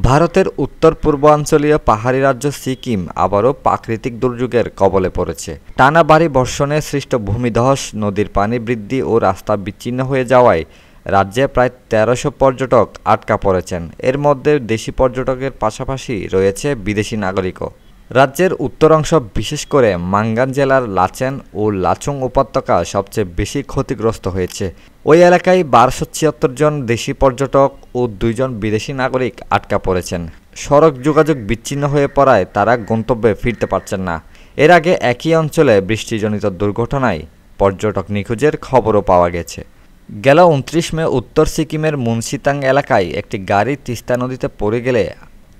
ভারতের উত্তর-পূর্বাঞ্চলীয় পাহাড়ি রাজ্য সিকিম আবারও প্রাকৃতিক দুর্যোগের কবলে পড়েছে। টানা ভারী বর্ষণে সৃষ্ট ভূমিধস, নদীর পানি বৃদ্ধি ও রাস্তা বিচ্ছিন্ন হয়ে যাওয়ায় রাজ্যে প্রায় ১৩০০ পর্যটক আটকা পড়েছেন। এর মধ্যে দেশি পর্যটকের পাশাপাশি রয়েছে বিদেশি নাগরিকও। রাজ্যের উত্তরাংশ, বিশেষ করে মাঙ্গান জেলার লাচেন ও লাচুং উপত্যকা সবচেয়ে বেশি ক্ষতিগ্রস্ত হয়েছে। ওই এলাকায় ১২৭৬ জন দেশি পর্যটক ও ২ জন বিদেশি নাগরিক আটকা পড়েছেন। সড়ক যোগাযোগ বিচ্ছিন্ন হয়ে পড়ায় তারা গন্তব্যে ফিরতে পারছেন না। এর আগে একই অঞ্চলে বৃষ্টিজনিত দুর্ঘটনায় পর্যটক নিখোঁজের খবরও পাওয়া গেছে। গেল ২৯ মে উত্তর সিকিমের মুন্সিতাং এলাকায় একটি গাড়ি তিস্তা নদীতে পড়ে গেলে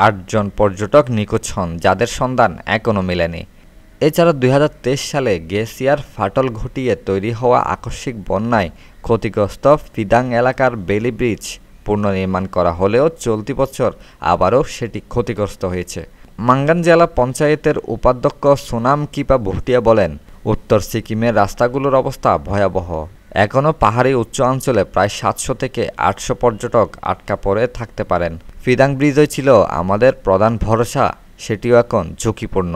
৮ জন পর্যটক নিখোঁজ হন, যাদের সন্ধান এখনও মেলেনি। এছাড়া ২০২৩ সালে গ্লেসিয়ার ফাটল ঘটিয়ে তৈরি হওয়া আকস্মিক বন্যায় ক্ষতিগ্রস্ত ফিদাং এলাকার বেলি ব্রিজ পুনর্নির্মাণ করা হলেও চলতি বছর আবারও সেটি ক্ষতিগ্রস্ত হয়েছে। মাঙ্গান জেলা পঞ্চায়েতের উপাধ্যক্ষ সোনাম কিপা ভুটিয়া বলেন, উত্তর সিকিমের রাস্তাগুলোর অবস্থা ভয়াবহ। এখনও পাহাড়ি উচ্চ অঞ্চলে প্রায় ৭০০ থেকে ৮০০ পর্যটক আটকা পড়ে থাকতে পারেন। ফিদাং ব্রিজই ছিল আমাদের প্রধান ভরসা, সেটিও এখন ঝুঁকিপূর্ণ।